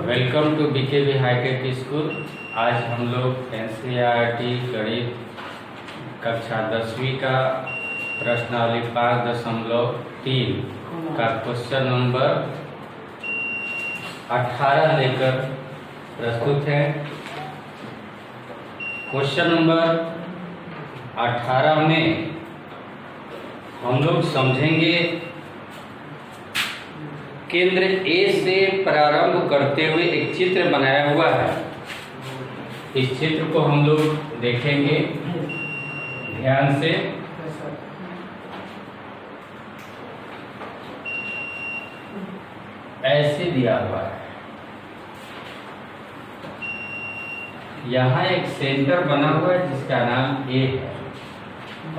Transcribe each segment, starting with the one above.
Welcome to BKB hi-tech school. आज हम लोग एनसीईआरटी गणित कक्षा 10वीं का प्रश्नावली 5.3 का क्वेश्चन नंबर 18 लेकर प्रस्तुत है। क्वेश्चन नंबर 18 में हम लोग समझेंगे केंद्र ए से प्रारंभ करते हुए एक चित्र बनाया हुआ है। इस चित्र को हम लोग देखेंगे ध्यान से। ऐसे दिया हुआ है, यहाँ एक सेंटर बना हुआ है जिसका नाम ए है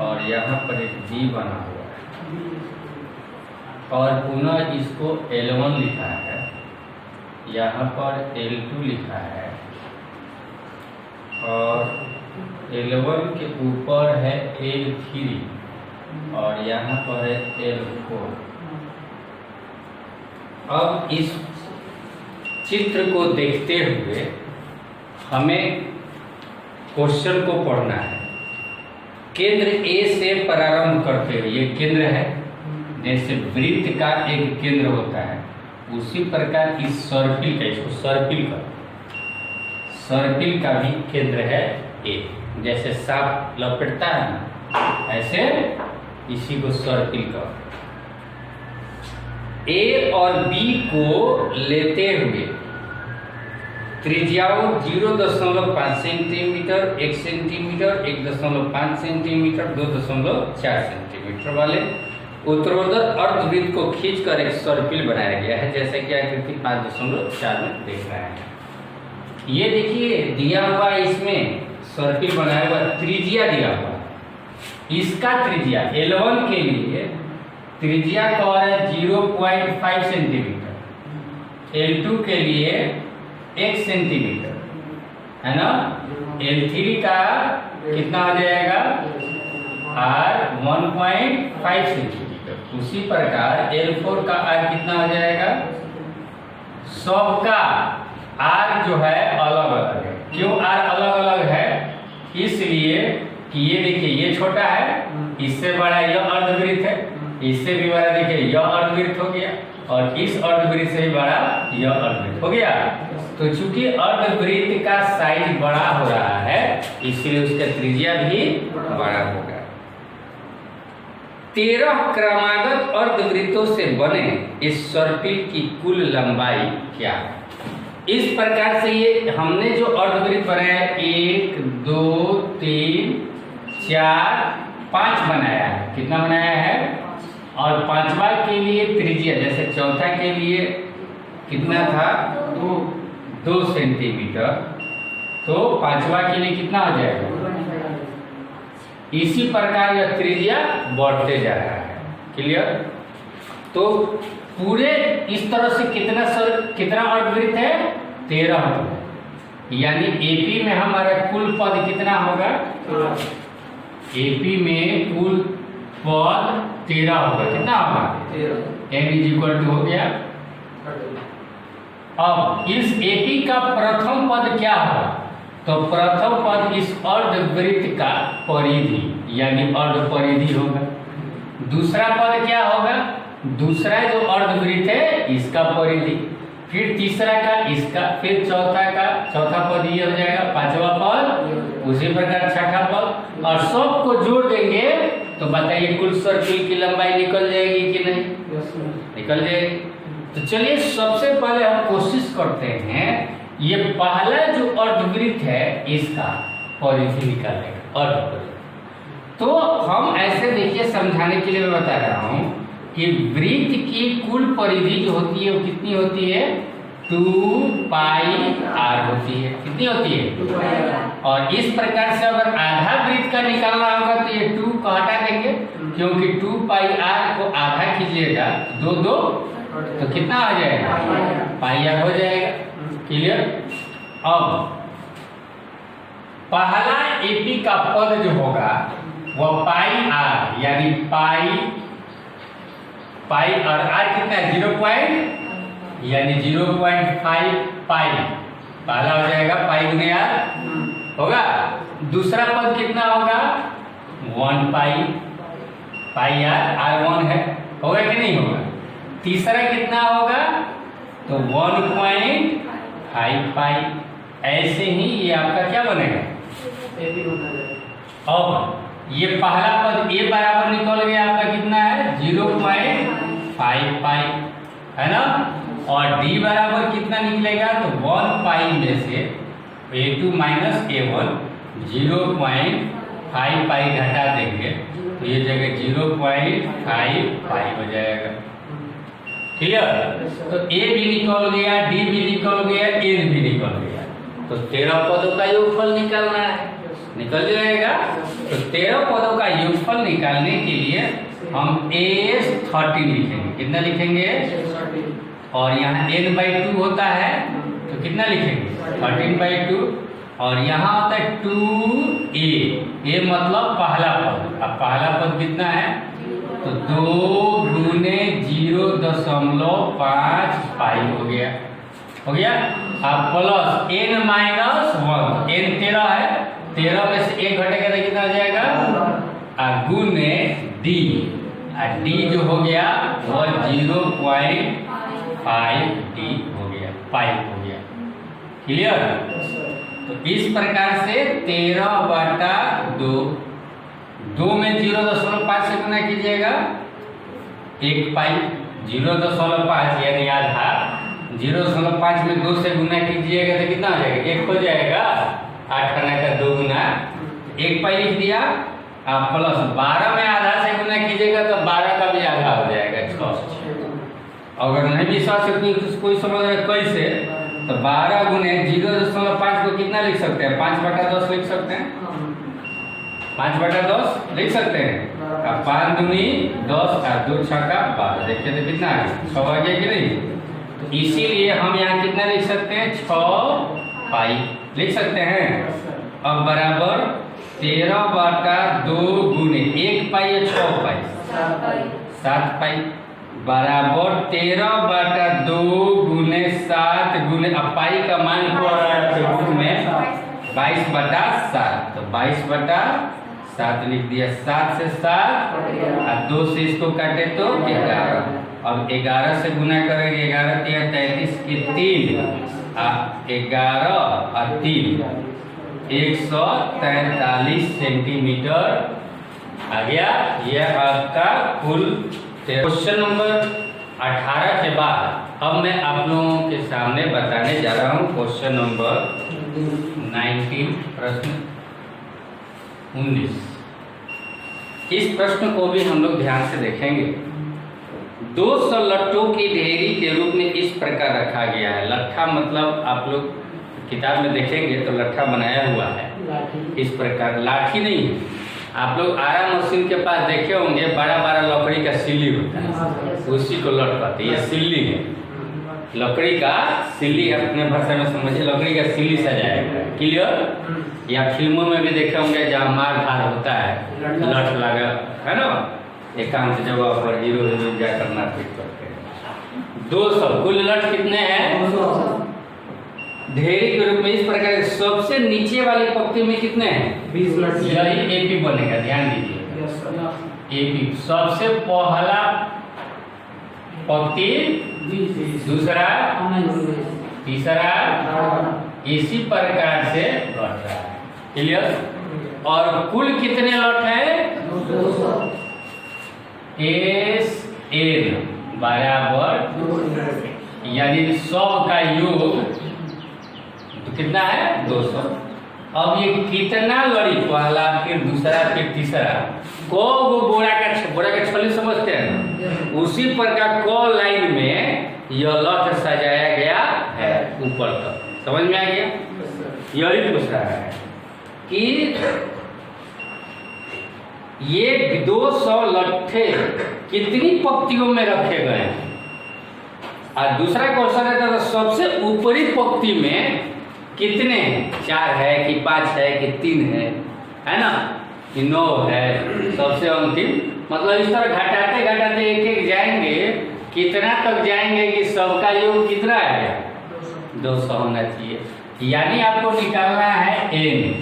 और यहाँ पर एक बी बना हुआ है और पुनः इसको L1 लिखा है, यहाँ पर L2 लिखा है और L1 के ऊपर है L3 और यहाँ पर है L4। अब इस चित्र को देखते हुए हमें क्वेश्चन को पढ़ना है। केंद्र ए से प्रारंभ करते हुए, ये केंद्र है, जैसे वृत्त का एक केंद्र होता है उसी प्रकार इस सर्किल का, इसको सर्किल का भी केंद्र है ए। जैसे सांप लपेटता है ना, ऐसे इसी को सर्किल का। ए और बी को लेते हुए त्रिज्याओं 0.5 सेंटीमीटर, 1 सेंटीमीटर, 1.5 सेंटीमीटर, 2.4 सेंटीमीटर वाले उत्तरोत्तर अर्धवृत्त को खींचकर एक सर्किल बनाया गया है, जैसे कि आकृति 5.4 में देख रहे हैं। ये देखिए दिया हुआ इसमें सर्किल बनाया हुआ, त्रिज्या दिया हुआ। इसका त्रिज्या L1 के लिए त्रिज्या का है 0.5 सेंटीमीटर, L2 के लिए 1 सेंटीमीटर है ना, L3 का कितना हो जाएगा R 1.5 सेंटीमीटर। उसी प्रकार L4 का R कितना हो जाएगा, सबका R जो है अलग अलग है। क्यों R अलग अलग है? इसलिए कि ये देखिए ये छोटा है, इससे बड़ा यह अर्धवृत्त है, इससे भी बड़ा देखिए यह अर्धवृत्त हो गया और इस अर्धवृत्त से भी बड़ा यह अर्धवृत्त हो गया। तो चूंकि अर्धवृत्त का साइज बड़ा हो रहा है इसलिए उसका त्रिज्या भी बड़ा होगा। 13 क्रमागत अर्धवृत्तों से बने इस सर्किल की कुल लंबाई क्या है? इस प्रकार से ये हमने जो अर्धवृत्त बनाया 1, 2, 3, 4, 5 बनाया है। कितना बनाया है? और पांचवा के लिए त्रिज्या, जैसे चौथा के लिए कितना था 2 सेंटीमीटर, तो पांचवा के लिए कितना हो जाएगा? इसी प्रकार यह त्रिज्या बढ़ते जा रहा है। क्लियर? तो पूरे इस तरह से कितना अर्धवृत्त है? 13। यानी एपी में हमारा कुल पद कितना होगा? एपी में कुल पद 13 होगा। कितना होगा? 13 n हो गया। अब इस एपी का प्रथम पद क्या होगा? तो प्रथम पद इस अर्धवृत्त का परिधि यानी अर्धपरिधि होगा। दूसरा पद क्या होगा? दूसरा जो अर्धवृत्त है इसका परिधि, फिर तीसरा का इसका, फिर चौथा पद ये हो जाएगा, पांचवा पद उसी प्रकार छठा पद, और सबको जोड़ देंगे तो बताइए कुल सर्किल की लंबाई निकल जाएगी कि नहीं? निकल जाएगी। तो चलिए सबसे पहले हम कोशिश करते हैं ये पहला जो अर्धवृत्त है इसका परिधि निकालेगा, अर्धपरिधि। तो हम ऐसे देखिए समझाने के लिए मैं बता रहा हूं कि वृत्त की कुल परिधि जो होती है वो कितनी होती है? 2πr होती है। कितनी होती है? और इस प्रकार से अगर आधा वृत्त का निकालना होगा तो ये 2 को हटा देंगे, क्योंकि 2πr को आधा कीजिएगा 2 तो कितना आ जाएगा? πr हो जाएगा। क्लियर? अब पहला एपी का पद जो होगा वह πr यानी पाई और r कितना है? यानी 0.5 पाई, पहला हो जाएगा पाई गुने आर होगा। दूसरा पद कितना होगा 1 पाई, पाई आर 1 है, होगा कि नहीं होगा। तीसरा कितना होगा तो 1.5 पाई। ऐसे ही ये आपका क्या बनेगा अब ये पहला पद ए बराबर निकल गया आपका कितना है 0.5 पाई है ना, और डी बराबर कितना निकलेगा तो 1 पाई में से a2 माइनस a1 0.5 पाई घटा देंगे तो ये जगह 0.5 पाई हो जाएगा। क्लियर। तो a भी निकल गया, d भी निकल गया, n भी निकल गया, तो 13 पदों का योगफल निकालना है, निकल जाएगा। तो 13 पदों का योगफल निकालने के लिए हम AS13 लिखेंगे। कितना लिखेंगे और यहाँ n/2 होता है तो कितना लिखेंगे 13/2, और यहाँ होता है 2a, a मतलब पहला पद। अब पहला पद कितना है तो 2 गुने 0.5 पाई हो गया, हो गया। अब प्लस n माइनस 1, n 13 है, 13 में से 1 घटेगा तो कितना हो जाएगा गुने d, d जो हो गया वो 0.5 d हो गया, पाई हो गया। क्लियर। तो इस प्रकार से 13/2, 2 में 0.5 से गुना कीजिएगा 1 पाई, 0.5 यानी आधा, 0.5 में 2 से गुना कीजिएगा तो कितना हो जाएगा 1 हो जाएगा, 8 आने का 2 गुना 1 पाई लिख दिया। आप प्लस 12 में आधा से गुना कीजिएगा तो 12 का भी आधा हो जाएगा 6। अगर नहीं विश्वास है कोई समझ रहे कैसे, तो 12 गुने 0.5 को कितना लिख सकते हैं 5/10 लिख सकते हैं, 5/10 लिख सकते हैं। अब 5 दूनी 10 और 2 छक्का 12, देखिए तो कितना आ गया 6 आ गया कि नहीं। तो इसीलिए हम यहाँ कितना लिख सकते हैं 6 पाई लिख सकते हैं। अब बराबर 13/2 गुने 1 पाई या 6 पाई 7 पाई बराबर 13/2 गुने 7 गुने, अब पाई का मान को रूप में 22/7, तो 22/7 लिख दिया। 7 से 7 और 2 से इसको काटे तो 11। अब 11 से गुना करेंगे 11 3 33 की 3, 11 और 3 143 सेंटीमीटर आ गया। यह आपका कुल। क्वेश्चन नंबर 18 के बाद अब मैं आप लोगों के सामने बताने जा रहा हूँ क्वेश्चन नंबर 19, प्रश्न 19। इस प्रश्न को भी हम लोग ध्यान से देखेंगे। 200 लट्ठों की ढेरी के रूप में इस प्रकार रखा गया है। लट्ठा मतलब आप लोग किताब में देखेंगे तो लट्ठा बनाया हुआ है इस प्रकार, लाठी नहीं है। आप लोग आरा मशीन के पास देखे होंगे, बड़ा लकड़ी का सिल्ली होता है, उसी को लट पाते हैं। ये सिल्ली है, लकड़ी का सिल्ली, अपने भाषा में समझिए लकड़ी का सिल्ली सजाया गया है। क्लियर। या फिल्मों में भी देखे होंगे जहाँ मार धार होता है, लट लगा है ना, एकांत जगह पर हीरो हीरोइन जाकर मारपीट करते हैं। 200 कुल लट कितने हैं ढेरी के रूप में इस प्रकार। सबसे नीचे वाली पंक्ति में कितने हैं 20 लट, यही एपी बनेगा, ध्यान दीजिएगा। एपी सबसे पहला पंक्ति, दूसरा, तीसरा, इसी प्रकार से लट रहा है। क्लियर। और कुल कितने लट है 200। एस एन बराबर यानी 100 का योग तो कितना है 200। अब ये कितना लड़ी, पहला फिर दूसरा फिर तीसरा, को बोरा का छली समझते हैं ना, उसी प्रकार को लाइन में यह लट सजाया गया है ऊपर तक। समझ में आ गया। यही पूछ रहा है कि ये 200 लट्ठे कितनी पंक्तियों में रखे गए हैं। और दूसरा क्वेश्चन रहता था सबसे ऊपरी पंक्ति में कितने, 4 है कि 5 है कि 3 है ना, कि 9 है। सबसे अंतिम मतलब इस तरह घटाते घटाते एक एक जाएंगे कितना तक जाएंगे कि सबका योग कितना आएगा? 200 होना चाहिए। यानी आपको निकालना है n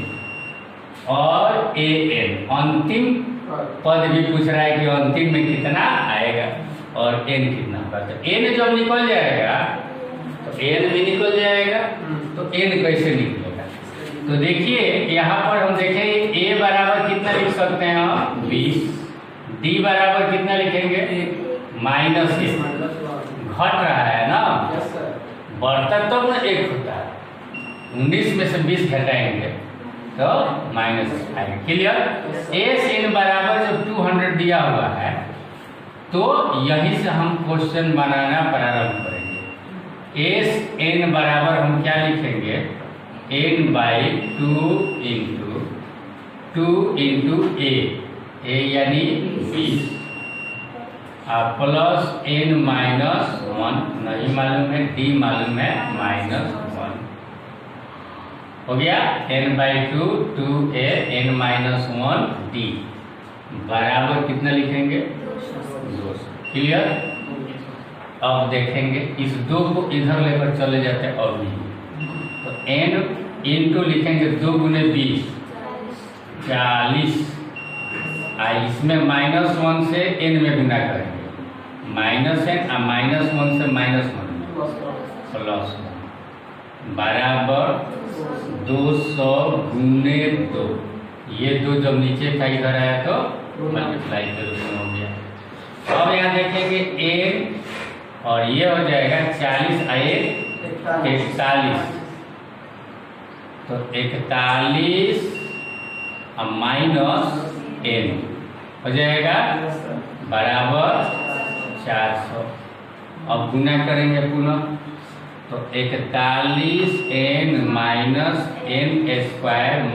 और an। अंतिम पद भी पूछ रहा है कि अंतिम में कितना आएगा और n कितना होगा। तो n जब निकल जाएगा तो n भी निकल जाएगा, तो n कैसे निकलेगा? तो देखिए यहाँ पर हम देखें a बराबर कितना लिख सकते हैं हम? 20। d बराबर कितना लिखेंगे? -1। घट रहा है ना, बढ़ता तो ना 1 होता है। 19 में से 20 घटाएंगे तो -1 आएगा। क्लियर? SN बराबर जब 200 दिया हुआ है तो यहीं से हम क्वेश्चन बनाना प्रारंभ करेंगे। SN बराबर हम क्या लिखेंगे? n/2 × a यानी 20 प्लस n-1 नहीं मालूम है, d मालूम है -1 हो गया। n/2 2a n-1 d बराबर कितना लिखेंगे? 200। क्लियर? अब देखेंगे इस 2 को इधर लेकर चले जाते हैं और नहीं तो n इंटू लिखेंगे 2 × 20 40। इसमें -1 से n में गुना करेंगे, -n और -1 से -1 प्लस बराबर 200 × 2। ये 2 जब नीचे का इधर आया तो मल्टीप्लाई के रूप में हो गया। अब यहाँ देखेंगे n और ये हो जाएगा 40 41। तो 41 -n हो जाएगा बराबर 400। अब गुना करेंगे पुनः तो 41n -n²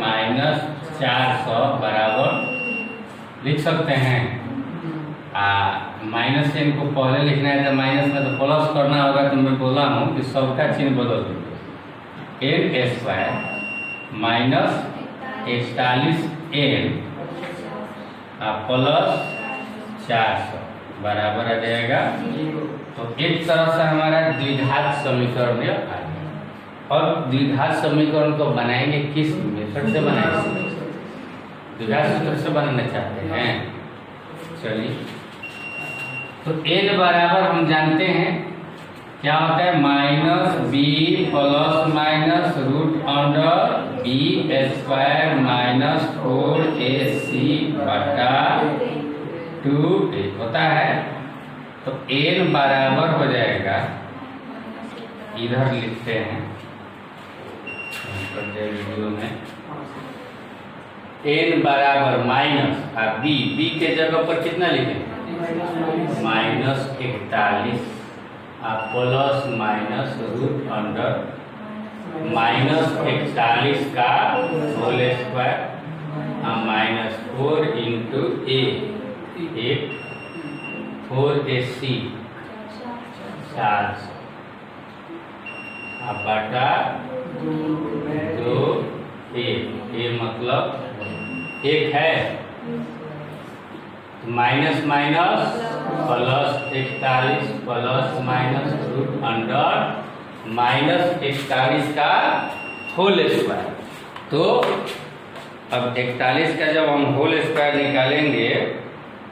-400 बराबर लिख सकते हैं। -n को पहले लिखना है तो माइनस में तो प्लस करना होगा, तो मैं बोला हूँ कि सबका चिन्ह बदल दीजिए। n² -41n प्लस 400 बराबर आ जाएगा। तो एक तरह से हमारा द्विघात समीकरण आ गया। और द्विघात समीकरण को बनाएंगे किस मेथड से बनाएंगे? द्विघात सूत्र से बनाना चाहते हैं। चलिए तो n बराबर हम जानते हैं क्या होता है? -b ± -√b² -4ac/2a होता है। तो n बराबर हो जाएगा, इधर लिखते हैं वीडियो में, n बराबर माइनस b के जगह पर कितना लिखेंगे? -41 प्लस -√41 का होल स्क्वायर -4 × a 4ac 400 बटा 2a मतलब 1 है, माइनस प्लस 41 प्लस -√41 का होल स्क्वायर। तो अब 41 का जब हम होल स्क्वायर निकालेंगे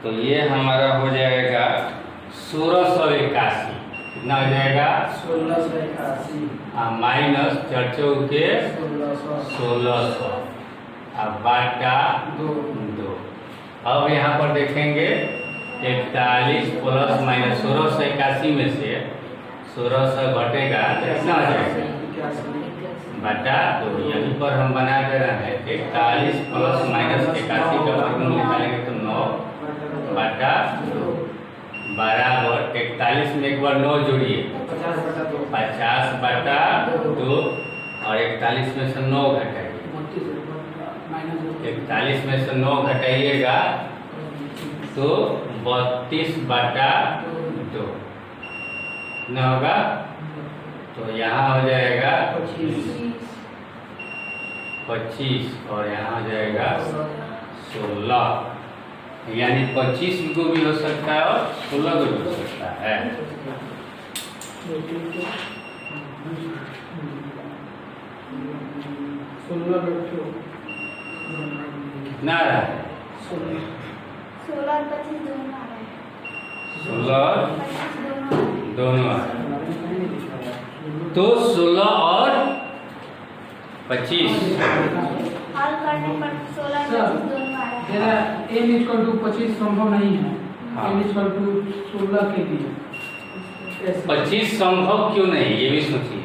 तो ये हमारा हो जाएगा 1681। कितना हो जाएगा? 1681 माइनस 4 के 1600 बटा 2। अब यहाँ पर देखेंगे 41 प्लस माइनस 1681 में से 1600 घटेगा तो कितना हो जाएगा? बटा 2। यहीं पर हम बना दे रहे हैं 41 प्लस -81 का वर्गमूल निकालेंगे तो 9 बटा 2 बराबर 41 में एक बार 9 जोड़िए 50 बटा 2 और 41 में से 9 घटाइए। 41 में से 9 घटाइएगा तो 32 बटा 2 न होगा। तो यहाँ हो जाएगा 25 और यहाँ हो जाएगा 16। यानी 25 को भी हो सकता है और 16 को भी हो सकता है। ना रहा है 16 और 25 दोनों आ रहे हैं। 16 और 25 दोनों आ रहे हैं। तो 16 और 25 हल करने पर 16 और 25 दोनों आ रहे हैं। मेरा n इक्वल टू 25 संभव नहीं है। हाँ। n इक्वल टू 16 के लिए 25 संभव क्यों नहीं, ये भी सोचिए।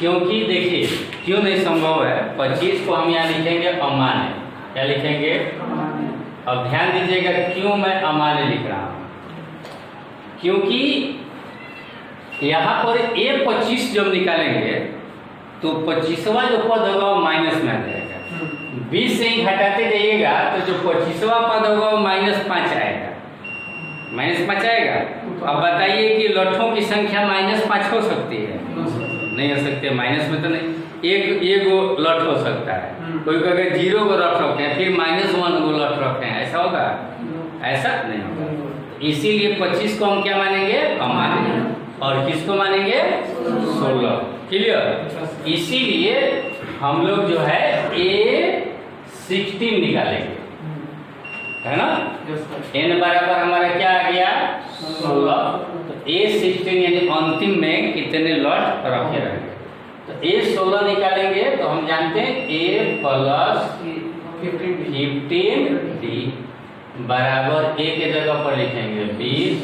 क्योंकि देखिए क्यों नहीं संभव है। 25 को हम यहाँ लिखेंगे अमान्य। क्या लिखेंगे? अब ध्यान दीजिएगा क्यों मैं अमान्य लिख रहा हूँ। क्योंकि यहाँ पर A25 जब निकालेंगे तो 25वां जो पद होगा वो माइनस में आ जाएगा। 20 से ही घटाते जाइएगा तो जो 25वां पद होगा वो -5 आएगा। -5 आएगा। अब बताइए कि लठों की संख्या -5 हो सकती है? नहीं हो सकती है। माइनस में तो नहीं, एक गो लठ हो सकता है। कोई कहेगा 0 को लठ रखते हैं, फिर -1 को लठ रखते हैं, ऐसा होगा? ऐसा नहीं होगा। इसीलिए 25 को हम क्या मानेंगे? अमान्य। और किसको मानेंगे? 16। क्लियर? इसीलिए हम लोग जो है A16 निकालेंगे, है ना? n बराबर हमारा क्या आ गया? 16। तो A16 यानी अंतिम में कितने लॉट रखे रहेंगे। तो A16 निकालेंगे तो हम जानते हैं A प्लस 15D बराबर A के जगह पर लिखेंगे 20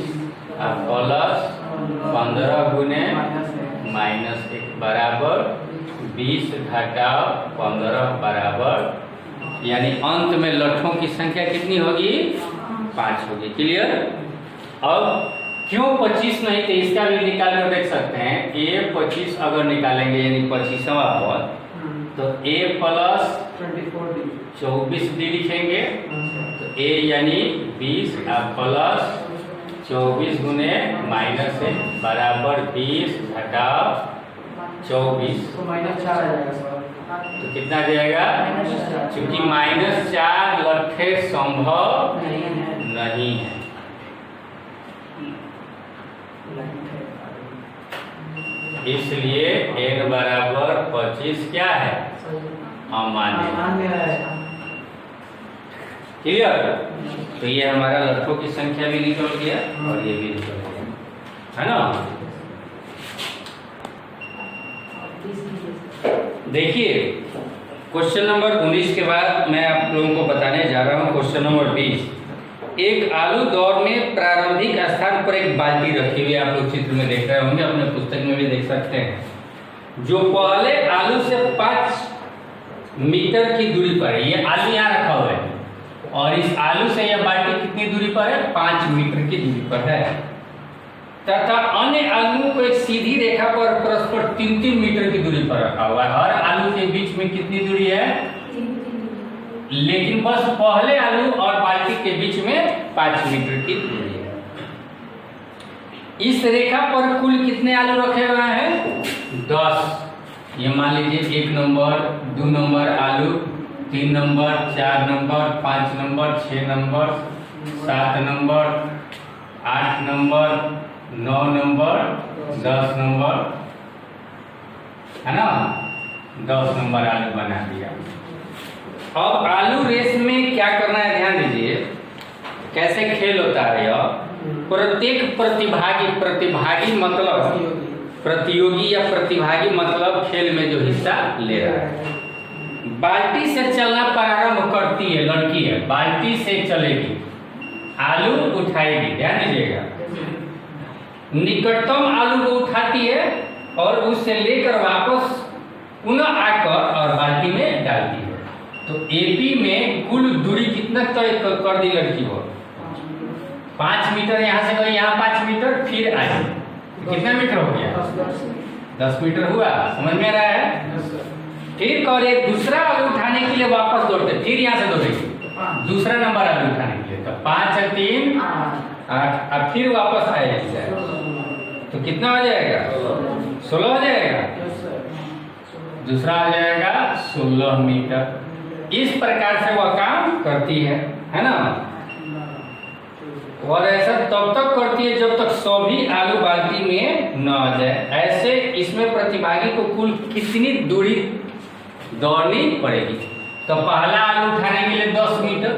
और प्लस 15 गुने -1 बराबर 20 घटाओ 15 बराबर, यानी अंत में लठों की संख्या कितनी होगी? 5 होगी। क्लियर? अब क्यों 25 नहीं, तो इसका भी निकाल कर देख सकते हैं। A25 अगर निकालेंगे यानी 25वां पद, तो A प्लस 24D लिखेंगे। तो A यानी 20 और प्लस 24 गुने -1 बराबर 20 घटाओ 24 तो -4 आ जाएगा सर। तो कितना आ जाएगा? क्योंकि -4 लट्ठे संभव नहीं है। इसलिए n बराबर 25 क्या है? अमान्य है। क्लियर? तो ये हमारा लट्ठों की संख्या भी निकल गया और ये भी निकल गया, है ना? देखिए क्वेश्चन नंबर 19 के बाद मैं आप लोगों को बताने जा रहा हूँ क्वेश्चन नंबर 20। एक आलू दौर में प्रारंभिक स्थान पर एक बाल्टी रखी हुई है। आप लोग चित्र में देख रहे होंगे, अपने पुस्तक में भी देख सकते हैं। जो पहले आलू से 5 मीटर की दूरी पर है। ये आलू यहाँ रखा हुआ है और इस आलू से यह बाल्टी कितनी दूरी पर है? 5 मीटर की दूरी पर है। तथा अन्य आलू को एक सीधी रेखा पर परस्पर 3-3 मीटर की दूरी पर रखा हुआ है। हर आलू के बीच में कितनी दूरी है? लेकिन बस पहले आलू और बाल्टी के बीच में 5 मीटर की दूरी है। इस रेखा पर कुल कितने आलू रखे हुए हैं? 10। ये मान लीजिए 1 नंबर, 2 नंबर आलू, 3 number, 4 number, 5 number, 6 number, 7 number, 8 number, 9 number, 10 number, है ना? 10 नंबर आलू बना दिया। अब आलू रेस में क्या करना है, ध्यान दीजिए कैसे खेल होता है यह। प्रत्येक प्रतिभागी मतलब प्रतियोगी या प्रतिभागी मतलब खेल में जो हिस्सा ले रहा है, बाल्टी से चलना प्रारंभ करती है। लड़की है, बाल्टी से चलेगी, आलू उठाएगी। ध्यान दीजिएगा, निकटतम आलू को उठाती है और उससे लेकर वापस पुनः आकर और बाल्टी में डालती है। तो एपी में कुल दूरी कितना तय कर दी लड़की को? 5 मीटर। यहाँ से गई यहाँ 5 मीटर, फिर आई तो कितना मीटर हो गया? 10 मीटर हुआ। समझ में आ रहा है? फिर और एक दूसरा आलू उठाने के लिए वापस दौड़ते, फिर यहाँ से दौड़ेगी दूसरा नंबर आलू उठाने के लिए। तो 5 और 3 8, अब फिर वापस आएगा तो कितना हो जाएगा? 16 हो जाएगा। दूसरा आ जाएगा 16 मीटर। इस प्रकार से वह काम करती है ना? और ऐसा तब तक करती है जब तक सभी आलू बाल्टी में न आ जाए। ऐसे इसमें प्रतिभागी को कुल कितनी दूरी दौड़नी पड़ेगी? तो पहला आलू उठाने के लिए 10 मीटर,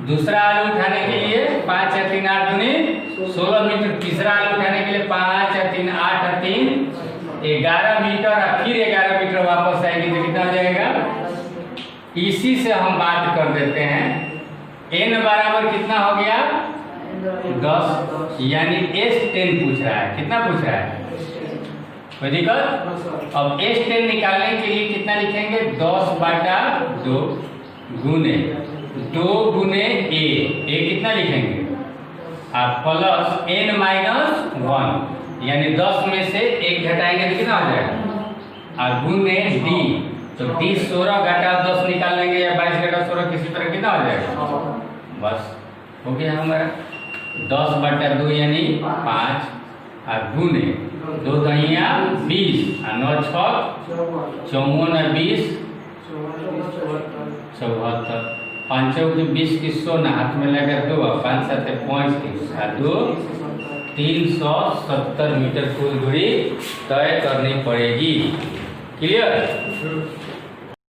दूसरा आलू उठाने के लिए 5 या 3 8 दूनी 16 मीटर, तीसरा आलू उठाने के लिए 5 या 3 8 या 3 11 मीटर, और फिर 11 मीटर वापस आएगी तो कितना हो जाएगा? इसी से हम बात कर देते हैं n बराबर कितना हो गया? 10, यानी S10 पूछ रहा है। कितना पूछ रहा है? कोई दिक्कत? अब S10 निकालने के लिए कितना लिखेंगे? 10/2 गुने 2 गुने a कितना लिखेंगे? आप प्लस n माइनस 1, यानी 10 में से 1 घटाएंगे तो कितना हो जाएगा? और गुने d, तो d 16 घटा 10 निकाल लेंगे या 22 घटा 16 किसी तरह कितना हो जाएगा? बस हो गया हमारा 10/2 यानी 5, और गुने 2 दहिया 20 और 9 6 54 20 74, 5 की 20 की 100 हाथ में लगा 2 और 5 7 35 और 2 370 मीटर कुल दूरी तय करनी पड़ेगी। क्लियर?